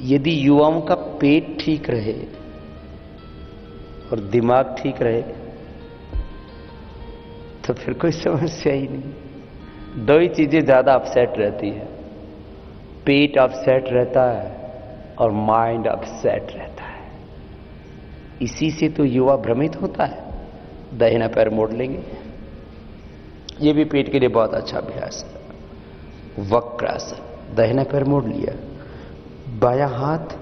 यदि युवाओं का पेट ठीक रहे और दिमाग ठीक रहे तो फिर कोई समस्या ही नहीं। दो ही चीजें ज्यादा अपसेट रहती है, पेट अपसेट रहता है और माइंड अपसेट रहता है। इसी से तो युवा भ्रमित होता है। दाहिना पैर मोड़ लेंगे, ये भी पेट के लिए बहुत अच्छा अभ्यास है। वक्रासन, दाहिना पैर मोड़ लिया, बायां हाथ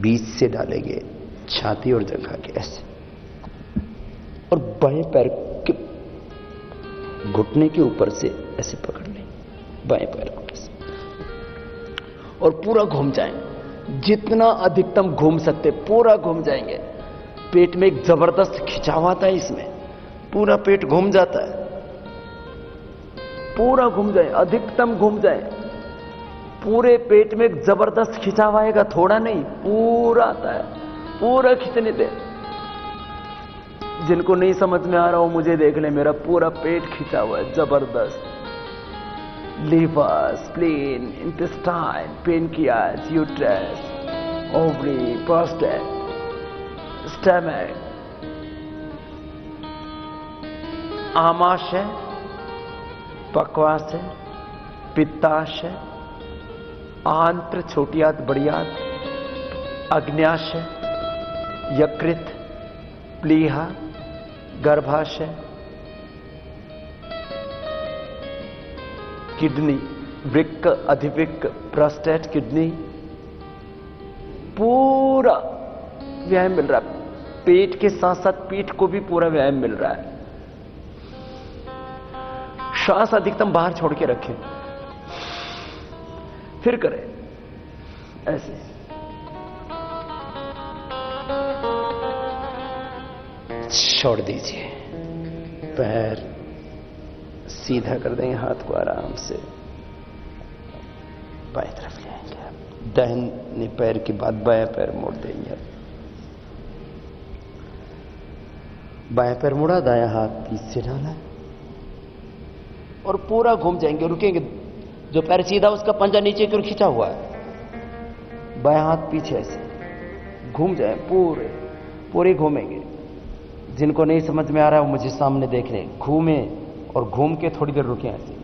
बीच से डालेंगे छाती और जंघा के ऐसे, और बाएं पैर के घुटने के ऊपर से ऐसे पकड़ लें, बाएं पैर को ऐसे, और पूरा घूम जाएं। जितना अधिकतम घूम सकते पूरा घूम जाएंगे। पेट में एक जबरदस्त खिंचाव आता है, इसमें पूरा पेट घूम जाता है। पूरा घूम जाए, अधिकतम घूम जाए, पूरे पेट में एक जबरदस्त खिंचाव आएगा, थोड़ा नहीं पूरा आता है। पूरा खींचने दे। जिनको नहीं समझ में आ रहा हो मुझे देख ले, मेरा पूरा पेट खिंचा हुआ है जबरदस्त। Liver, spleen, intestine, pancreas, uterus, ovary, prostate, stomach, आमाशय, पक्वाशय, पित्ताशय, आंत्र, छोटी आंत, बड़ी आंत, अग्न्याशय, यकृत, प्लीहा, गर्भाशय, किडनी, वृक्क, अधिवृक्क, प्रोस्टेट, किडनी, पूरा व्यायाम मिल रहा है। पेट के साथ साथ पीठ को भी पूरा व्यायाम मिल रहा है। श्वास अधिकतम बाहर छोड़ के रखें, फिर करें ऐसे। छोड़ दीजिए, पैर सीधा कर देंगे, हाथ को आराम से बाएं तरफ ले आएंगे। दाहिने पैर के बाद बाएं पैर मोड़ देंगे। बाएं पैर मुड़ा, दायां हाथ पीछे डाला और पूरा घूम जाएंगे। रुकेंगे, जो पैर सीधा उसका पंजा नीचे की ओर खींचा हुआ है, बायां हाथ पीछे ऐसे घूम जाए, पूरे घूमेंगे। जिनको नहीं समझ में आ रहा है वो मुझे सामने देख लें, घूमे और घूम के थोड़ी देर रुके ऐसे।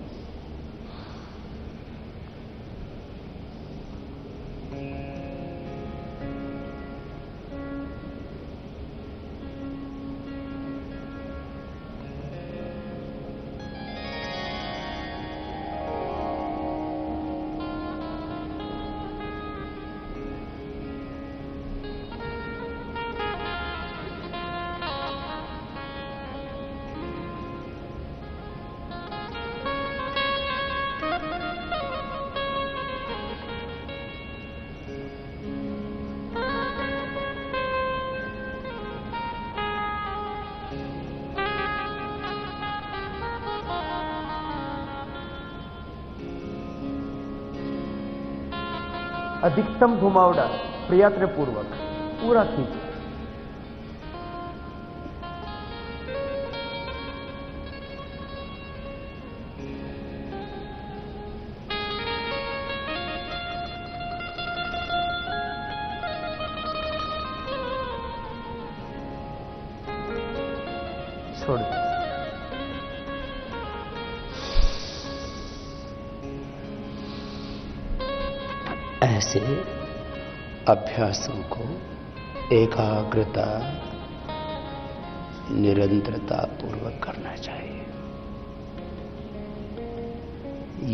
अधिकतम घुमावड़ा प्रयत्न पूर्वक पूरा खींचे। छोड़ दो। ऐसे अभ्यासों को एकाग्रता, निरंतरता पूर्वक करना चाहिए।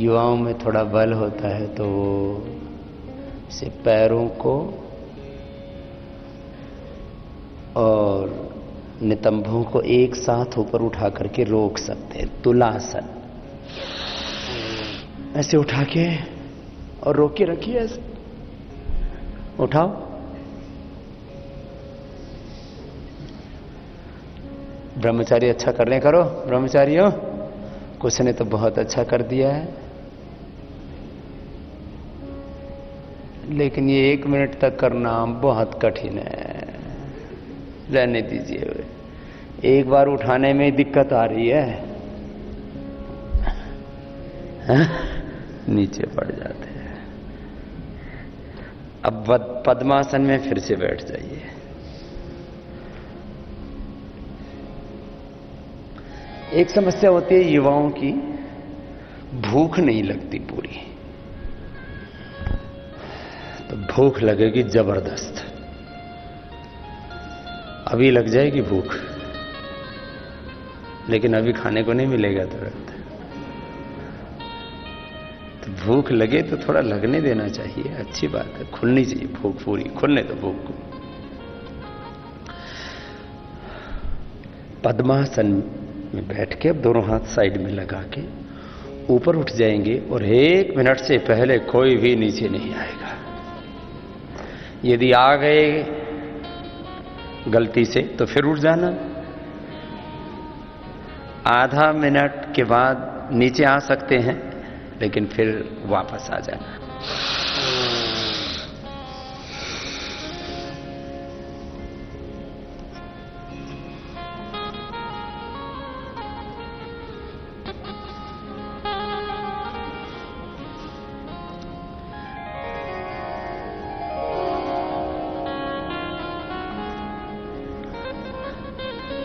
युवाओं में थोड़ा बल होता है तो से पैरों को और नितंबों को एक साथ ऊपर उठा करके रोक सकते हैं। तुलासन, ऐसे उठा के और रोक के रखिए, ऐसे उठाओ। ब्रह्मचारी अच्छा करने करो, ब्रह्मचारियों कुछ ने तो बहुत अच्छा कर दिया है, लेकिन ये 1 मिनट तक करना बहुत कठिन है। रहने दीजिए, एक बार उठाने में दिक्कत आ रही है, नीचे पड़ जाते हैं। अब पद्मासन में फिर से बैठ जाइए। एक समस्या होती है युवाओं की, भूख नहीं लगती पूरी, तो भूख लगेगी जबरदस्त। अभी लग जाएगी भूख, लेकिन अभी खाने को नहीं मिलेगा तुरंत। तो भूख लगे तो थोड़ा लगने देना चाहिए, अच्छी बात है, खुलनी चाहिए भूख पूरी, खुलने दो भूख को। पद्मासन में बैठ के अब दोनों हाथ साइड में लगा के ऊपर उठ जाएंगे और 1 मिनट से पहले कोई भी नीचे नहीं आएगा। यदि आ गए गलती से तो फिर उठ जाना। आधा मिनट के बाद नीचे आ सकते हैं, लेकिन फिर वापस आ जाना।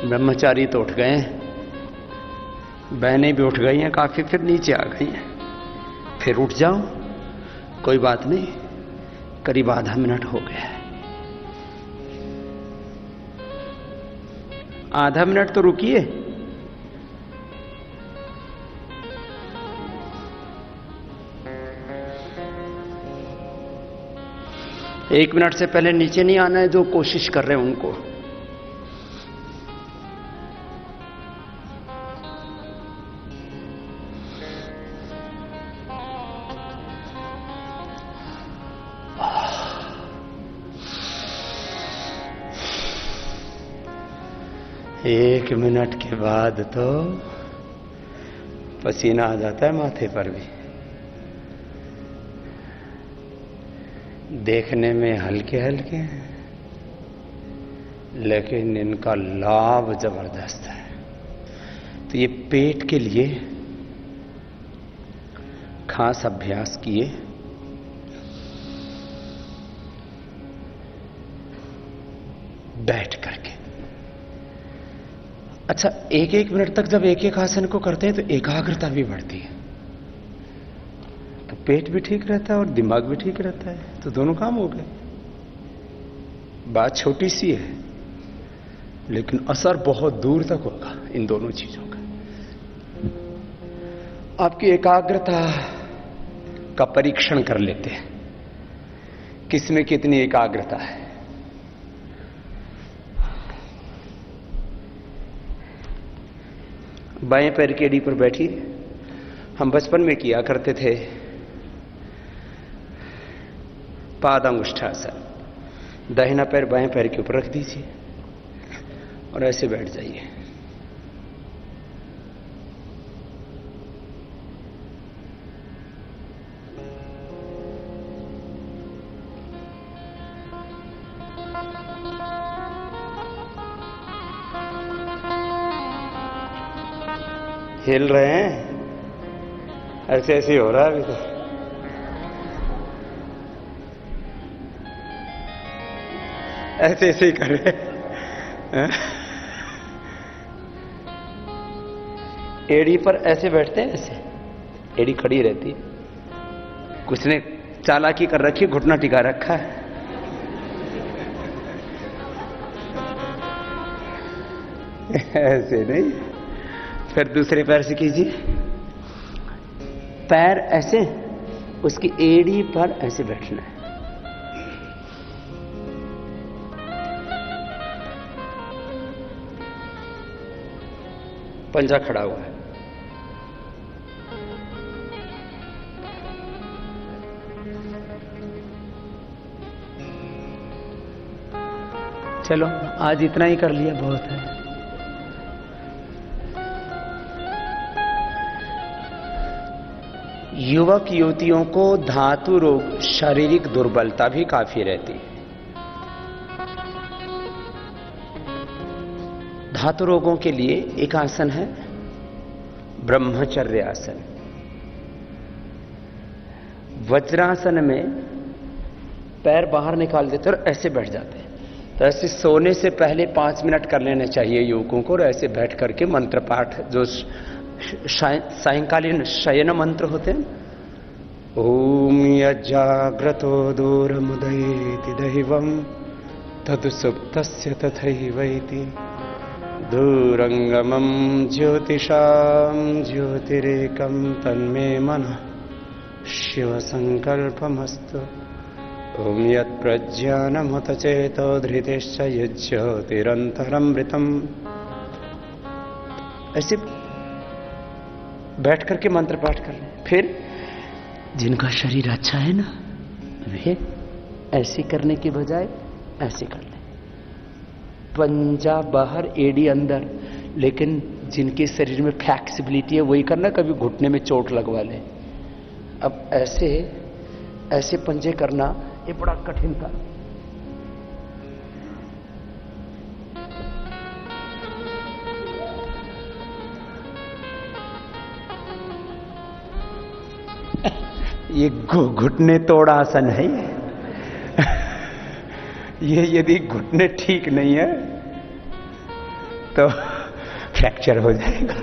ब्रह्मचारी तो उठ गए हैं, बहनें भी उठ गई हैं काफी, फिर नीचे आ गई हैं। फिर उठ जाओ, कोई बात नहीं, करीब आधा मिनट हो गया है। आधा मिनट तो रुकिए। एक मिनट से पहले नीचे नहीं आना है जो कोशिश कर रहे हैं उनको। एक मिनट के बाद तो पसीना आ जाता है माथे पर भी। देखने में हल्के हल्के हैं, लेकिन इनका लाभ जबरदस्त है। तो ये पेट के लिए खास अभ्यास किए। बैठ करके अच्छा, 1-1 मिनट तक जब एक एक आसन को करते हैं तो एकाग्रता भी बढ़ती है, तो पेट भी ठीक रहता है और दिमाग भी ठीक रहता है, तो दोनों काम हो गए। बात छोटी सी है, लेकिन असर बहुत दूर तक होगा इन दोनों चीजों का। आपकी एकाग्रता का परीक्षण कर लेते हैं, किसमें कितनी एकाग्रता है। बाएं पैर की एड़ी पर बैठिए। हम बचपन में किया करते थे पादांगुष्ठासन। दाहिना पैर बाएं पैर के ऊपर रख दीजिए और ऐसे बैठ जाइए। हिल रहे हैं, ऐसे ऐसे हो रहा है अभी तो। ऐसे ऐसे ही कर रहे हैं। एड़ी पर ऐसे बैठते हैं, ऐसे एड़ी खड़ी रहती है। कुछ ने चालाकी कर रखी, घुटना टिका रखा है। ऐसे नहीं, फिर दूसरे पैर से कीजिए। पैर ऐसे, उसकी एड़ी पर ऐसे बैठना है। पंजा खड़ा हुआ है। चलो आज इतना ही कर लिया, बहुत है। युवक युवतियों को धातु रोग, शारीरिक दुर्बलता भी काफी रहती है। धातु रोगों के लिए एक आसन है ब्रह्मचर्य आसन। वज्रासन में पैर बाहर निकाल देते और ऐसे बैठ जाते हैं। तो ऐसे सोने से पहले 5 मिनट कर लेने चाहिए युवकों को, और ऐसे बैठ करके मंत्र पाठ, जो सायंकालीन शयन मंत्र होते हैं, ओम यज्जाग्रतो दूरमुदयेति दैवं तदुसुप्तस्य तथैवैति दूरंगमं ज्योतिषां ज्योतिरेकं तन्मे मनः शिवसंकल्पमस्तु। ओम यत्प्रज्ञानमुत चेतो धृतिश्च यज्ज्योतिरन्तरमृतम्। ऐसे बैठ करके मंत्र पाठ कर लें। फिर जिनका शरीर अच्छा है ना, वे ऐसे करने के बजाय ऐसे कर लें, पंजा बाहर एड़ी अंदर। लेकिन जिनके शरीर में फ्लेक्सिबिलिटी है वही करना, कभी घुटने में चोट लगवा ले। अब ऐसे ऐसे पंजे करना ये बड़ा कठिन था। ये घुटने तोड़ आसन है ये यदि घुटने ठीक नहीं है तो फ्रैक्चर हो जाएगा।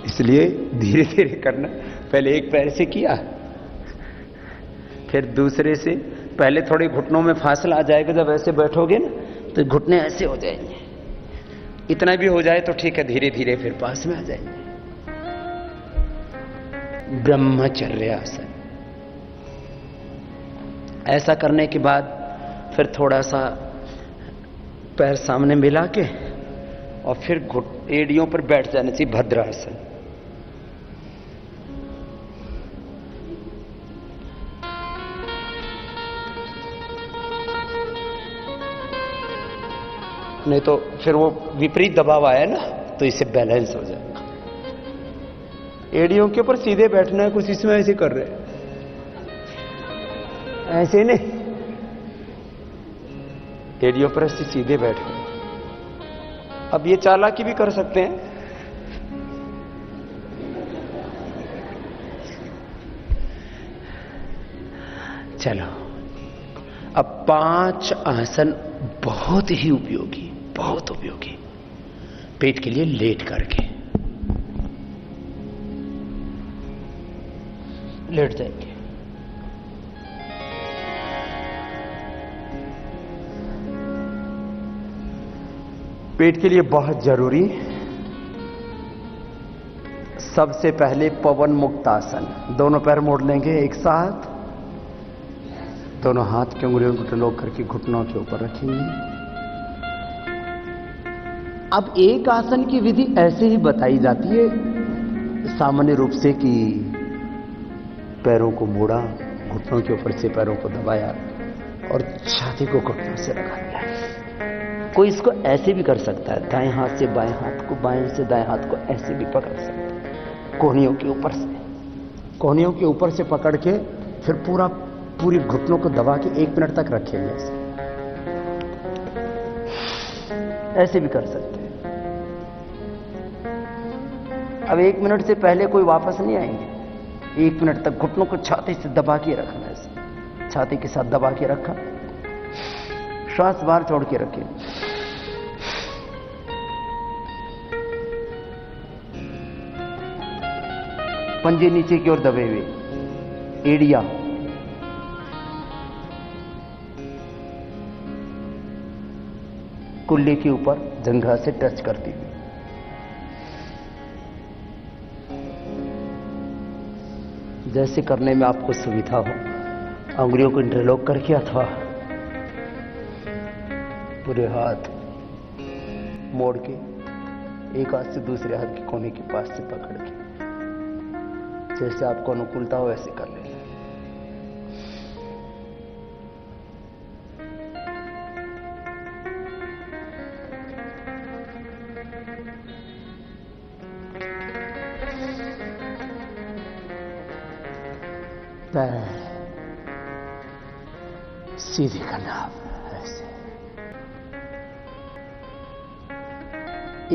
इसलिए धीरे धीरे करना। पहले एक पैर से किया, फिर दूसरे से। पहले थोड़ी घुटनों में फासला आ जाएगा, जब ऐसे बैठोगे ना तो घुटने ऐसे हो जाएंगे। इतना भी हो जाए तो ठीक है, धीरे धीरे फिर पास में आ जाएंगे। ब्रह्मचर्य आसन। ऐसा करने के बाद फिर थोड़ा सा पैर सामने मिला के और फिर एड़ियों पर बैठ जाना चाहिए, भद्रासन। नहीं तो फिर वो विपरीत दबाव आया ना तो इससे बैलेंस हो जाएगा। एड़ियों के ऊपर सीधे बैठना है, कुछ इसमें ऐसे कर रहे हैं, ऐसे नहीं, एड़ियों पर ऐसे सीधे बैठो। अब ये चालाकी भी कर सकते हैं। चलो, अब 5 आसन बहुत ही उपयोगी, बहुत उपयोगी। पेट के लिए लेट करके लेट जाएंगे। पेट के लिए बहुत जरूरी, सबसे पहले पवन मुक्त आसन। दोनों पैर मोड़ लेंगे एक साथ, दोनों हाथ की उंगलियों को टलोक करके घुटनों के ऊपर रखेंगे। अब एक आसन की विधि ऐसे ही बताई जाती है सामान्य रूप से कि पैरों को मोड़ा, घुटनों के ऊपर से पैरों को दबाया और छाती को घुटनों से रखा दिया। कोई इसको ऐसे भी कर सकता है, दाएं हाथ से बाएं हाथ को, बाएं से दाएं हाथ को ऐसे भी पकड़ सकता है, कोहनियों के ऊपर से। कोहनियों के ऊपर से पकड़ के फिर पूरी घुटनों को दबा के 1 मिनट तक रखेंगे। ऐसे भी कर सकते हैं। अब 1 मिनट से पहले कोई वापस नहीं आएंगे। 1 मिनट तक घुटनों को छाती से दबा के रखना है, ऐसे छाती के साथ दबा के रखा, श्वास बाहर छोड़ के रखे। पंजे नीचे की ओर दबे हुए, एड़िया कुल्ले के ऊपर जंघा से टच करती हुई। जैसे करने में आपको सुविधा हो, अंगुलियों को इंटरलॉक करके अथवा पूरे हाथ मोड़ के एक हाथ से दूसरे हाथ के कोने के पास से पकड़ के, जैसे आपको अनुकूलता हो वैसे कर लें। पैर सीधे करना, ऐसे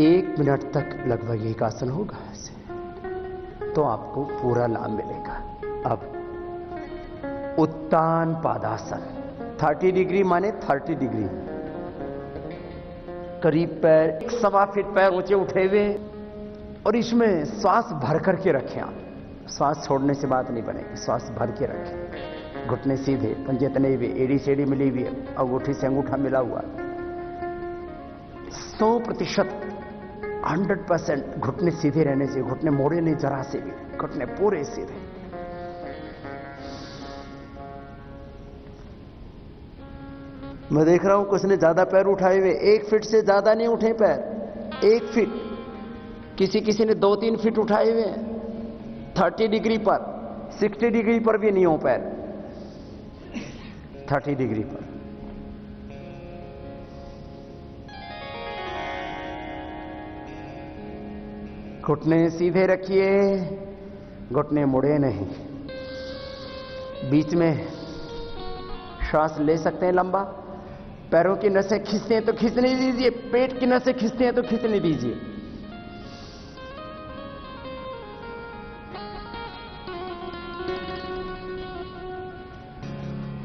1 मिनट तक लगभग एक आसन होगा ऐसे, तो आपको पूरा लाभ मिलेगा। अब उत्तान पादासन। 30 डिग्री माने 30 डिग्री, करीब पैर 1.25 फीट पैर ऊंचे उठे हुए, और इसमें श्वास भर करके रखें आप। श्वास छोड़ने से बात नहीं बनेगी, श्वास भर के रखें। घुटने सीधे, पंजे तने हुए, एड़ी से एड़ी मिली हुई, अंगूठी से अंगूठा मिला हुआ। 100%, 100% घुटने सीधे रहने से, घुटने मोड़े नहीं जरा से भी, घुटने पूरे सीधे। मैं देख रहा हूं कुछ ने ज्यादा पैर उठाए हुए, 1 फीट से ज्यादा नहीं उठे पैर, 1 फीट, किसी ने 2-3 फीट उठाए हुए हैं। 30 डिग्री पर, 60 डिग्री पर भी नहीं हो पैर, 30 डिग्री पर। घुटने सीधे रखिए, घुटने मुड़े नहीं। बीच में श्वास ले सकते हैं लंबा। पैरों की नसें खींचते हैं तो खींचने दीजिए, पेट की नसें खींचते हैं तो खींचने दीजिए।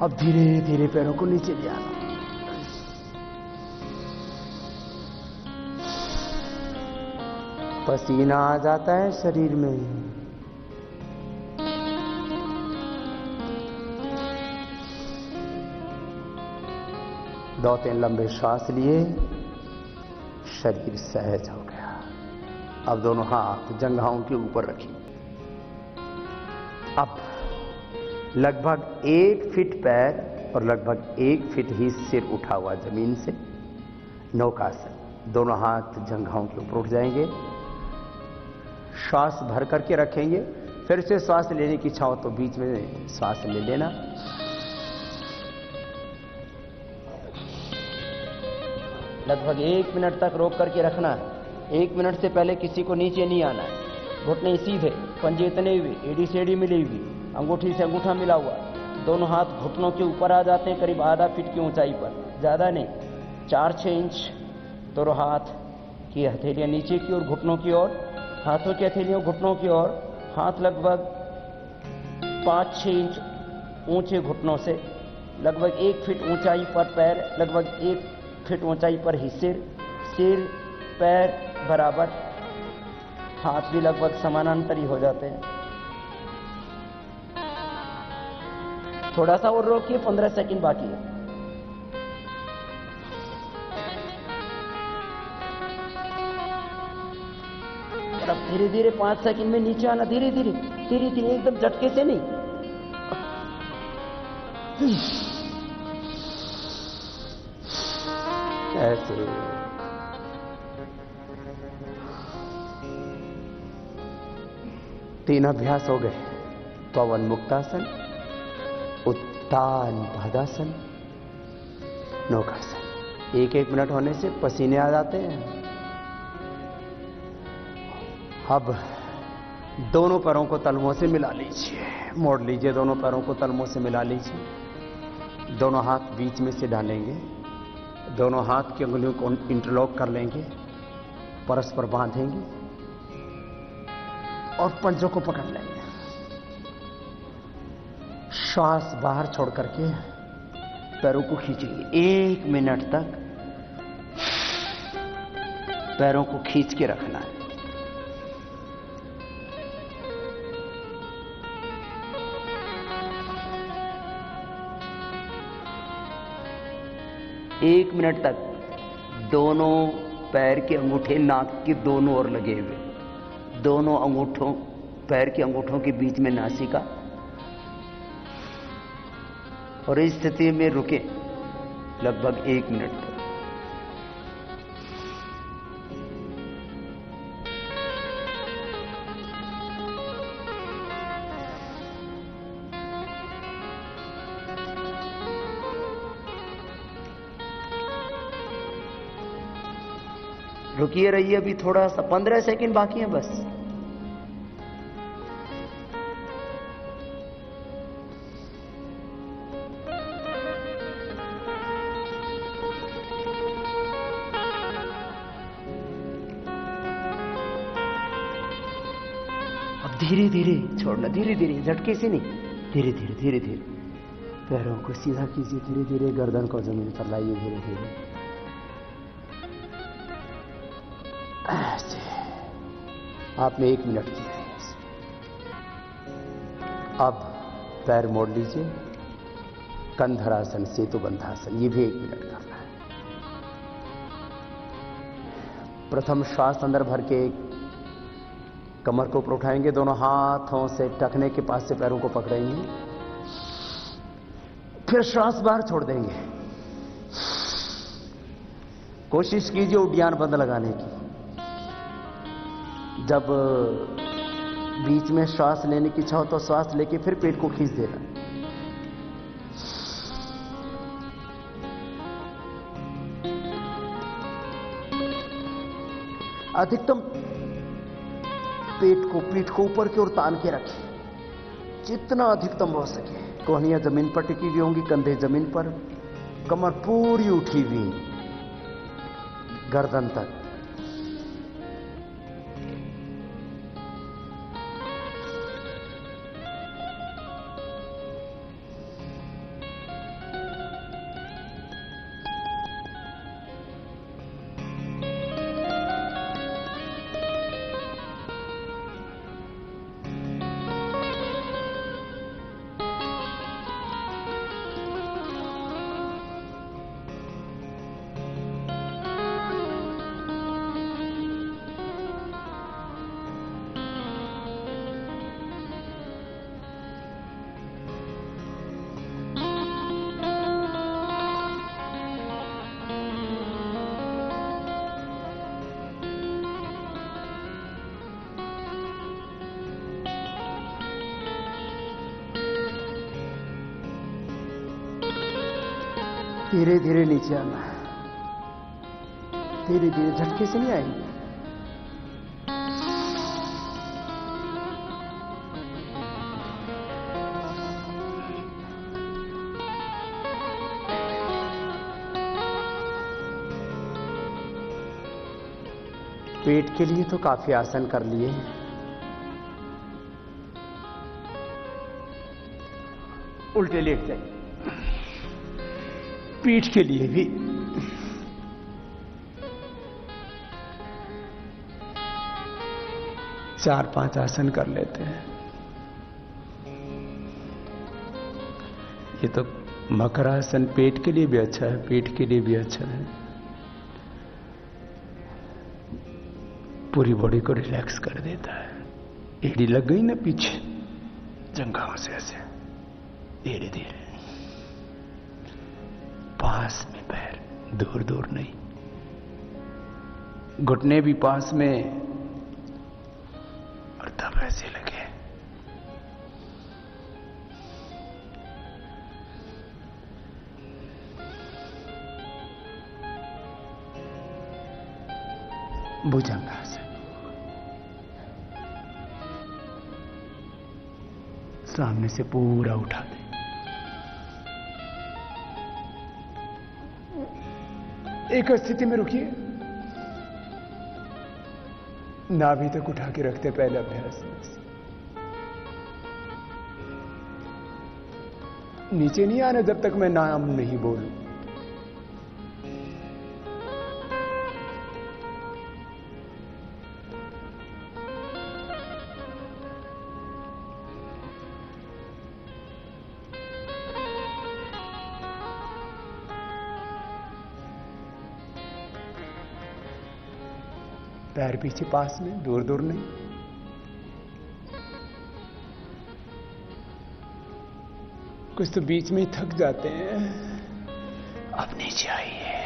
अब धीरे धीरे पैरों को नीचे ले आना। पसीना आ जाता है शरीर में। दो तीन लंबे श्वास लिए, शरीर सहज हो गया। अब दोनों हाथ जंघाओं के ऊपर रखिए। अब लगभग 1 फीट पैर और लगभग 1 फीट ही सिर उठा हुआ जमीन से, नौकासन। दोनों हाथ जंघाओं के ऊपर उठ जाएंगे, श्वास भर करके रखेंगे। फिर से श्वास लेने की इच्छा हो तो बीच में श्वास ले लेना। लगभग 1 मिनट तक रोक करके रखना है। 1 मिनट से पहले किसी को नीचे नहीं आना है। घुटने सीधे, पंजे तने हुए, एड़ी से एड़ी मिली हुई, अंगूठी से अंगूठा मिला हुआ। दोनों हाथ घुटनों के ऊपर आ जाते हैं, करीब आधा फीट की ऊंचाई पर, ज्यादा नहीं, 4-6 इंच। दोनों हाथ की हथेलियां नीचे की ओर, घुटनों की ओर, हाथों की हथेलियों घुटनों की ओर। हाथ लगभग 5-6 इंच ऊंचे घुटनों से, लगभग 1 फीट ऊंचाई पर पैर, लगभग 1 फीट ऊंचाई पर ही सिर पैर बराबर, हाथ भी लगभग समानांतरी हो जाते हैं। थोड़ा सा और रोकिए, 15 सेकंड बाकी है। और अब धीरे धीरे 5 सेकंड में नीचे आना, धीरे धीरे धीरे धीरे, एकदम झटके से नहीं। ऐसे 3 अभ्यास हो गए। पवन मुक्तासन, उत्तान पादासन, नौकासन। 1-1 मिनट होने से पसीने आ जाते हैं। अब दोनों पैरों को तलवों से मिला लीजिए, मोड़ लीजिए, दोनों पैरों को तलवों से मिला लीजिए। दोनों हाथ बीच में से डालेंगे, दोनों हाथ की अंगुलियों को इंटरलॉक कर लेंगे, परस्पर बांधेंगे और पंजों को पकड़ लेंगे। श्वास बाहर छोड़ करके पैरों को खींचेंगे। 1 मिनट तक पैरों को खींच के रखना है। एक मिनट तक दोनों पैर के अंगूठे नाक के दोनों ओर लगे हुए, दोनों अंगूठों, पैर के अंगूठों के बीच में नासिका, और इस स्थिति में रुके लगभग 1 मिनट तक। रुकिए रहिए, अभी थोड़ा सा 15 सेकंड बाकी है बस। अब धीरे धीरे छोड़ना, धीरे धीरे, झटके से नहीं, धीरे धीरे धीरे धीरे। पैरों को सीधा कीजिए, धीरे धीरे गर्दन को जमीन पर लाइए, धीरे धीरे ऐसे। आपने 1 मिनट किया है। अब पैर मोड़ लीजिए, कंधरासन, सेतुबंधासन, ये भी 1 मिनट करना है। प्रथम श्वास अंदर भर के कमर को ऊपर उठाएंगे, दोनों हाथों से टखने के पास से पैरों को पकड़ेंगे, फिर श्वास बाहर छोड़ देंगे। कोशिश कीजिए उड्डान बंद लगाने की। जब बीच में श्वास लेने की इच्छा हो तो श्वास लेके फिर पेट को खींच देना। अधिकतम पेट को, पीठ को ऊपर की ओर तान के रखें, जितना अधिकतम हो सके। कोहनियां जमीन पर टिकी हुई होंगी, कंधे जमीन पर, कमर पूरी उठी हुई गर्दन तक। धीरे धीरे नीचे आना है, धीरे धीरे, झटके से नहीं आएंगे। पेट के लिए तो काफी आसन कर लिए। उल्टे लेट जाइए। पीठ के लिए भी चार 5 आसन कर लेते हैं। ये तो मकरासन पेट के लिए भी अच्छा है, पेट के लिए भी अच्छा है। पूरी बॉडी को रिलैक्स कर देता है। एड़ी लग गई ना पीछे जंघाओं से, ऐसे धीरे धीरे पास में पैर, दूर दूर नहीं, घुटने भी पास में, और तब ऐसे लगे। भुजंगासन, सामने से पूरा उठा दे। एक स्थिति में रुकिए, नाभि तक उठा के रखते पहले अभ्यास में। नीचे नहीं आना जब तक मैं नाम नहीं बोलूं। पैर पीछे पास में, दूर दूर नहीं। कुछ तो बीच में ही थक जाते हैं। अब नीचे आइए।